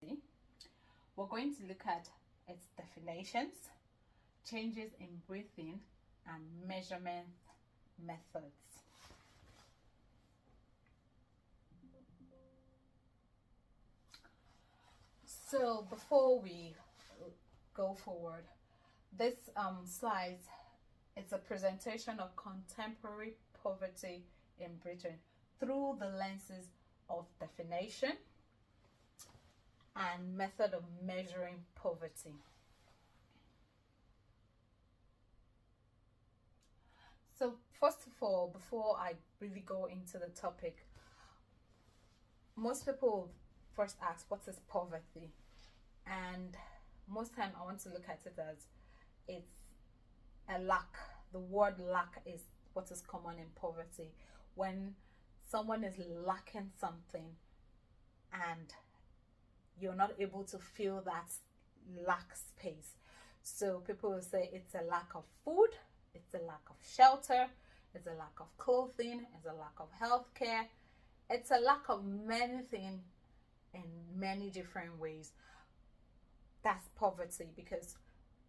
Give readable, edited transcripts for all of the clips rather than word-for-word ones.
We're going to look at its definitions, changes in breathing, and measurement methods. So before we go forward, this slide is a presentation of contemporary poverty in Britain through the lenses of definition and method of measuring poverty. So first of all, before I really go into the topic, most people first ask, what is poverty? And most time I want to look at it as it's a lack. The word lack is what is common in poverty. When someone is lacking something and you're not able to fill that lack space. So people will say it's a lack of food, it's a lack of shelter, it's a lack of clothing, it's a lack of healthcare, it's a lack of many things in many different ways. That's poverty, because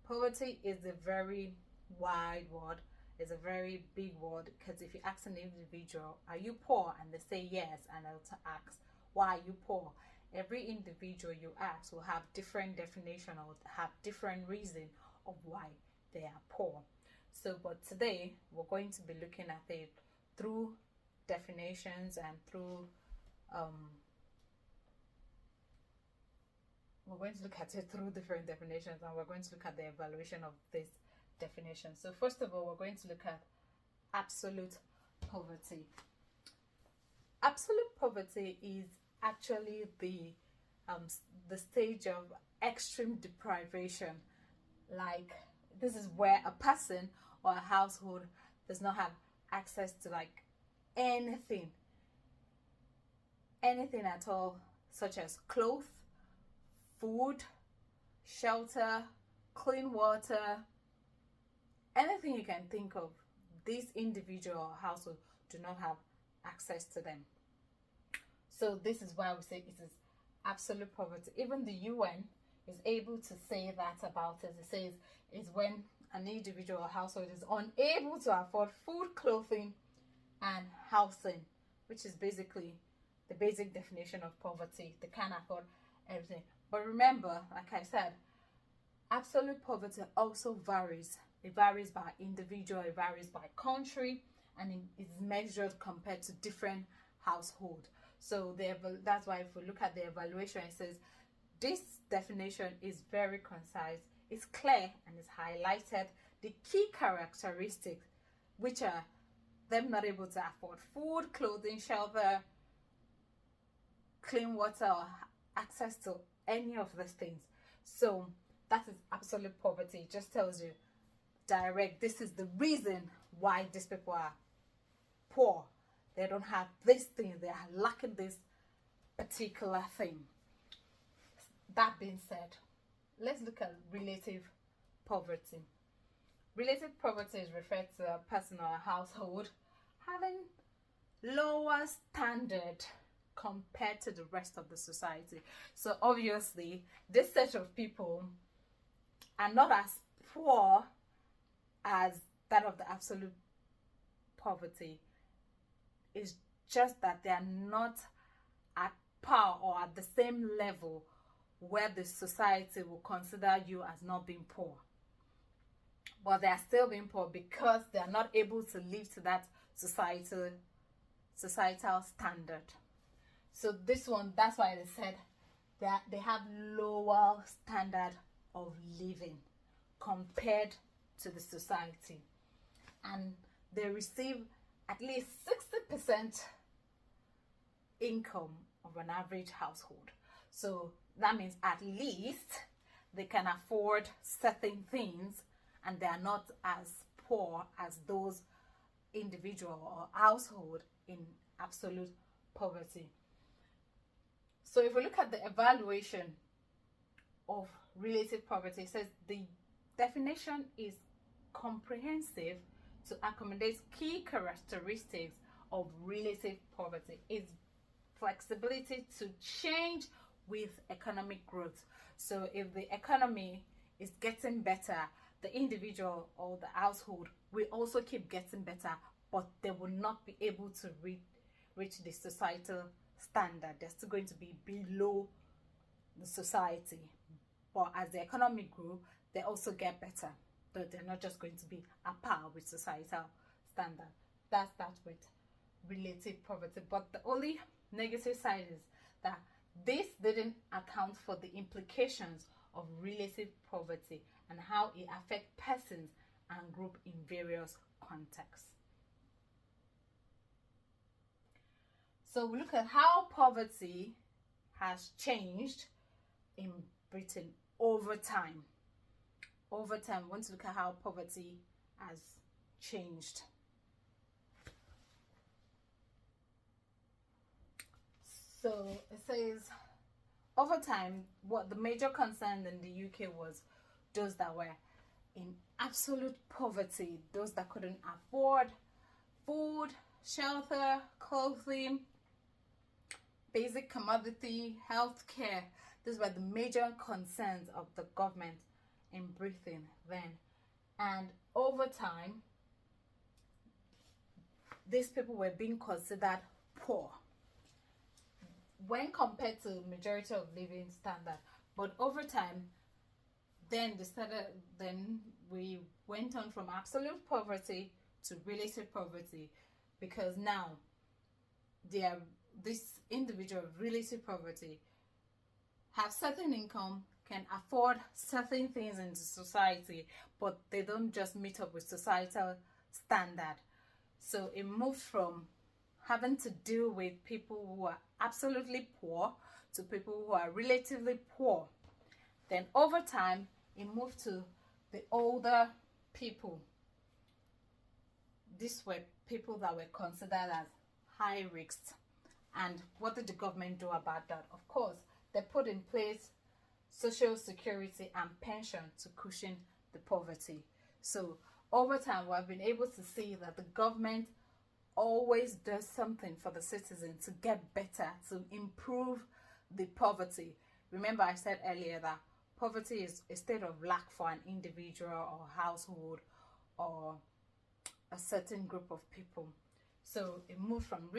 poverty is a very wide word. It's a very big word, because if you ask an individual, are you poor? And they say yes, and they'll ask, why are you poor? Every individual you ask will have different definition or have different reason of why they are poor. So, but today we're going to be looking at it through definitions and through we're going to look at it through different definitions, and we're going to look at the evaluation of this definition. So first of all, we're going to look at absolute poverty. Absolute poverty is actually the stage of extreme deprivation. Like, this is where a person or a household does not have access to like anything at all, such as clothes, food, shelter, clean water, anything you can think of. This individual or household do not have access to them. So this is why we say it is absolute poverty. Even the UN is able to say that about it. It says it's when an individual or household is unable to afford food, clothing, and housing, which is basically the basic definition of poverty. They can't afford everything. But remember, like I said, absolute poverty also varies. It varies by individual, it varies by country, and it is measured compared to different households. So that's why if we look at the evaluation, it says this definition is very concise, it's clear, and it's highlighted the key characteristics, which are them not able to afford food, clothing, shelter, clean water, or access to any of these things. So that is absolute poverty. It just tells you direct, this is the reason why these people are poor. They don't have this thing, they are lacking this particular thing. That being said, let's look at relative poverty. Relative poverty is referred to a person or a household having lower standard compared to the rest of the society. So obviously this set of people are not as poor as that of the absolute poverty. It's just that they are not at par or at the same level where the society will consider you as not being poor. But they are still being poor because they are not able to live to that societal standard. So this one, that's why they said that they have lower standard of living compared to the society, and they receive at least 60% income of an average household. So that means at least they can afford certain things, and they are not as poor as those individual or household in absolute poverty. So if we look at the evaluation of relative poverty, it says the definition is comprehensive to accommodate key characteristics of relative poverty. It's flexibility to change with economic growth. So if the economy is getting better, the individual or the household will also keep getting better, but they will not be able to reach the societal standard. They're still going to be below the society. But as the economy grew, they also get better. But they're not just going to be at par with societal standard. That's that with relative poverty. But the only negative side is that this didn't account for the implications of relative poverty and how it affects persons and group in various contexts. So we look at how poverty has changed in Britain over time. Over time, we want to look at how poverty has changed. So it says, over time, what the major concern in the UK was those that were in absolute poverty, those that couldn't afford food, shelter, clothing, basic commodity, healthcare. These were the major concerns of the government in Britain then. And over time, these people were being considered poor when compared to majority of living standard. But over time, then we went on from absolute poverty to relative poverty, because now this individual of relative poverty have certain income, can afford certain things in society, but they don't just meet up with societal standard. So it moved from having to deal with people who are absolutely poor to people who are relatively poor. Then over time, it moved to the older people. These were people that were considered as high risk. And what did the government do about that? Of course, they put in place social security and pension to cushion the poverty. So over time, we have been able to see that the government always does something for the citizen to get better, to improve the poverty. Remember, I said earlier that poverty is a state of lack for an individual or household or a certain group of people. So it moved from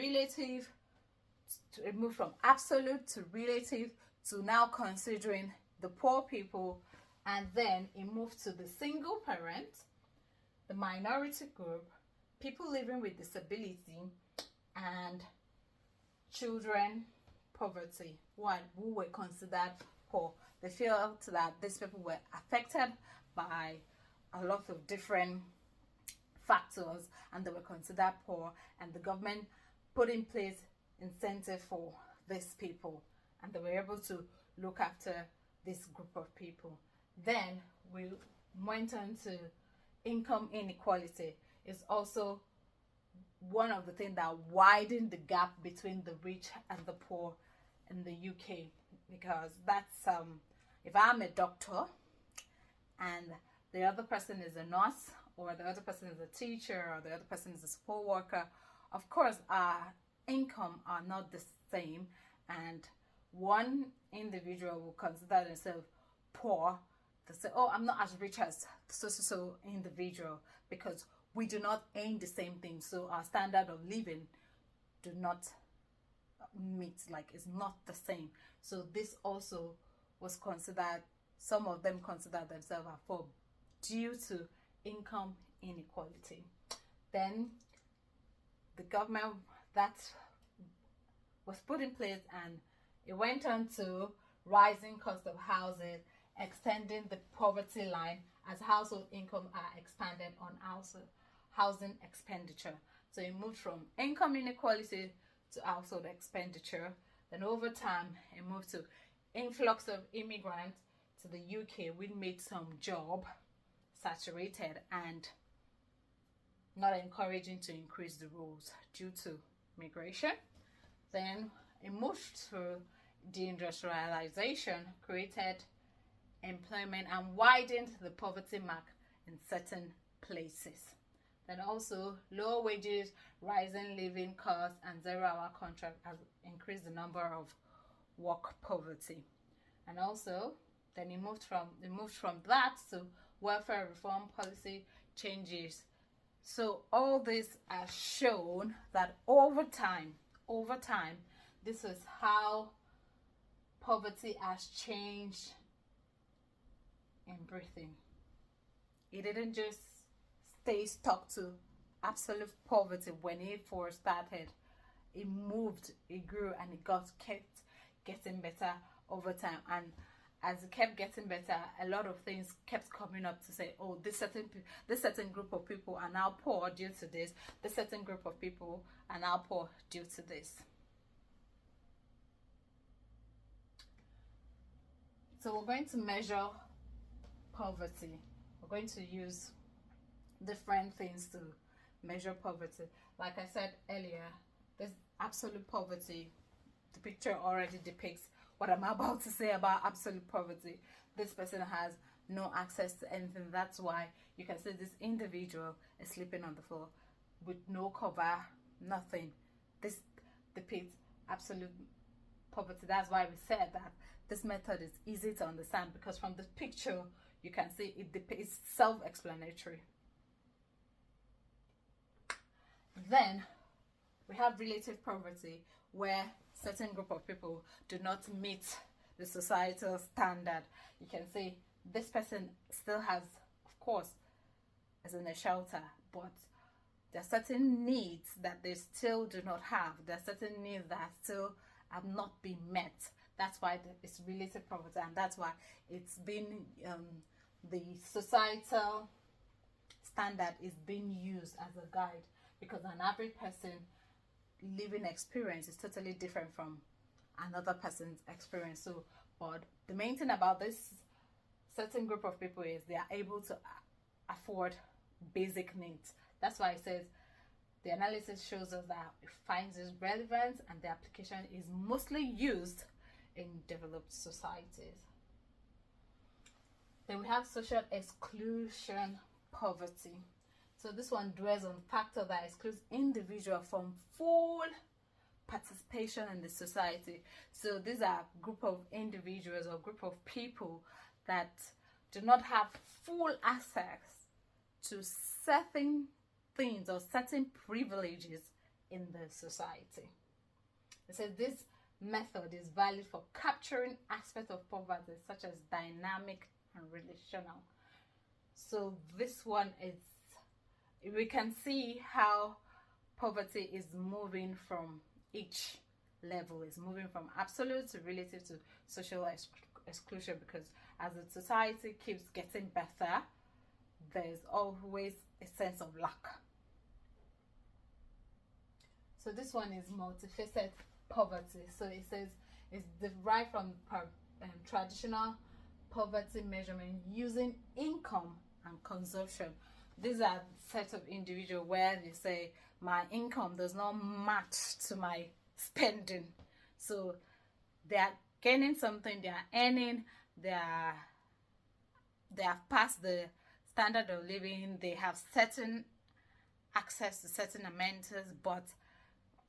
it moved from absolute to relative to now considering the poor people, and then it moved to the single parent, the minority group, people living with disability, and children poverty, who were considered poor. They felt that these people were affected by a lot of different factors and they were considered poor, and the government put in place incentive for these people, and they were able to look after this group of people. Then we went on to income inequality. It's also one of the things that widened the gap between the rich and the poor in the UK, because that's if I'm a doctor and the other person is a nurse, or the other person is a teacher, or the other person is a support worker, of course our income are not the same, and one individual will consider themselves poor. They say, oh, I'm not as rich as so individual, because we do not aim the same thing, so our standard of living do not meet, like it's not the same. So this also was considered, some of them considered themselves as poor due to income inequality. Then the government that was put in place, and it went on to rising cost of housing, extending the poverty line as household income are expanded on housing expenditure. So it moved from income inequality to household expenditure. Then over time, it moved to influx of immigrants to the UK, which made some job saturated and not encouraging to increase the rules due to migration. Then it moved to deindustrialization, created employment and widened the poverty mark in certain places. Then also lower wages, rising living costs, and 0-hour contract has increased the number of work poverty. And also then it moved from that to welfare reform policy changes. So all this has shown that over time, this is how poverty has changed in Britain. It didn't just stay stuck to absolute poverty when it first started. It moved, it grew, and it kept getting better over time. And as it kept getting better, a lot of things kept coming up to say, oh, this certain group of people are now poor due to this. This certain group of people are now poor due to this. So we're going to measure poverty. We're going to use different things to measure poverty. Like I said earlier, there's absolute poverty. The picture already depicts what I'm about to say about absolute poverty. This person has no access to anything. That's why you can see this individual is sleeping on the floor with no cover, nothing. This depicts absolute poverty. That's why we said that this method is easy to understand, because from the picture you can see it's self-explanatory. Then we have relative poverty, where certain group of people do not meet the societal standard. You can see this person still has, of course, is in a shelter, but there are certain needs that they still do not have. There are certain needs that still have not been met. That's why it's relative poverty, and that's why it's been the societal standard is being used as a guide, because an average person living experience is totally different from another person's experience. So, but the main thing about this certain group of people is they are able to afford basic needs. That's why it says the analysis shows us that it finds its relevance, and the application is mostly used in developed societies. Then we have social exclusion poverty. So this one dwells on factor that excludes individual from full participation in the society. So these are a group of individuals or group of people that do not have full access to certain things or certain privileges in the society. It says this method is valid for capturing aspects of poverty such as dynamic and relational. So this one is, we can see how poverty is moving from each level, is moving from absolute to relative to social exclusion, because as the society keeps getting better, there's always a sense of lack. So this one is multifaceted poverty. So it says it's derived from traditional poverty measurement using income and consumption. These are sets of individuals where they say my income does not match to my spending. So they are gaining something, they are earning, they have passed the standard of living, they have certain access to certain amenities, but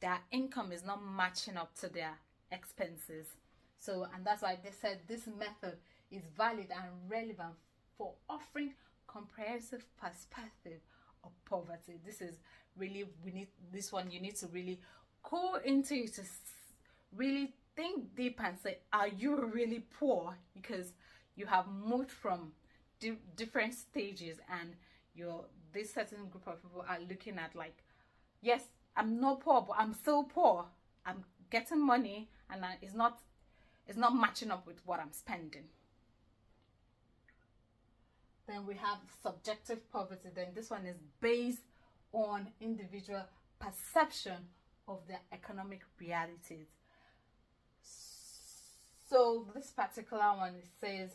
their income is not matching up to their expenses. So, and that's why they said this method is valid and relevant for offering comprehensive perspective of poverty. This is really, we need this one, you need to really go into it to really think deep and say, are you really poor? Because you have moved from different stages, and this certain group of people are looking at like, yes, I'm not poor, but I'm still poor. I'm getting money, and it's not matching up with what I'm spending. Then we have subjective poverty. Then this one is based on individual perception of their economic realities. So this particular one, it says,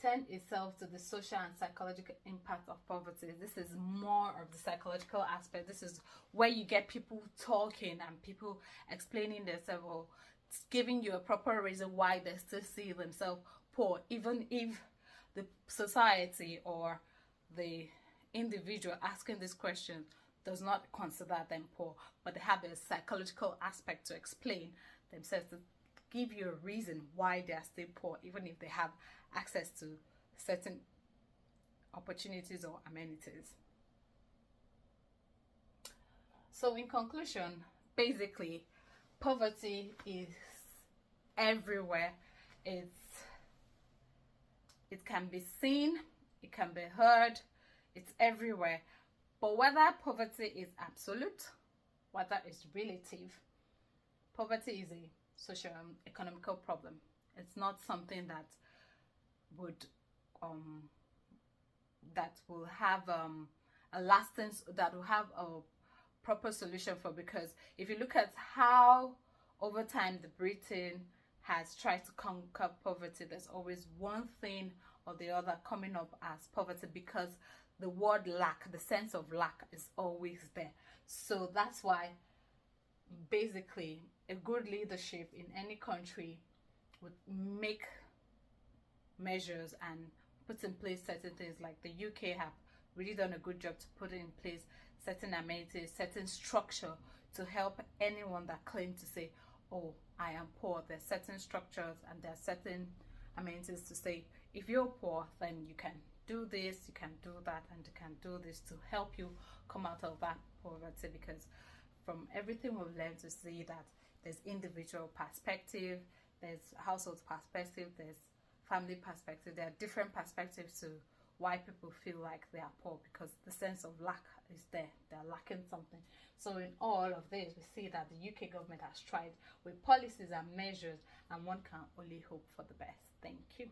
tend itself to the social and psychological impact of poverty. This is more of the psychological aspect. This is where you get people talking and people explaining themselves, or giving you a proper reason why they still see themselves poor, even if the society or the individual asking this question does not consider them poor, but they have a psychological aspect to explain themselves, to give you a reason why they are still poor, even if they have access to certain opportunities or amenities. So in conclusion, basically, poverty is everywhere. It can be seen, it can be heard, it's everywhere. But whether poverty is absolute, whether it's relative, poverty is a social economical problem. It's not something that would that will have a lasting, that will have a proper solution for, because if you look at how over time the Britain has tried to conquer poverty, there's always one thing or the other coming up as poverty, because the word lack, the sense of lack, is always there. So that's why basically a good leadership in any country would make measures and put in place certain things. Like the UK have really done a good job to put in place certain amenities, certain structure to help anyone that claims to say, oh, I am poor. There's certain structures and there are certain amenities to say, if you're poor, then you can do this, you can do that, and you can do this to help you come out of that poverty. Because from everything we've learned to see that there's individual perspective, there's household perspective, there's family perspective. There are different perspectives to why people feel like they are poor, because the sense of lack is there. They're lacking something. So in all of this, we see that the UK government has tried with policies and measures, and one can only hope for the best. Thank you.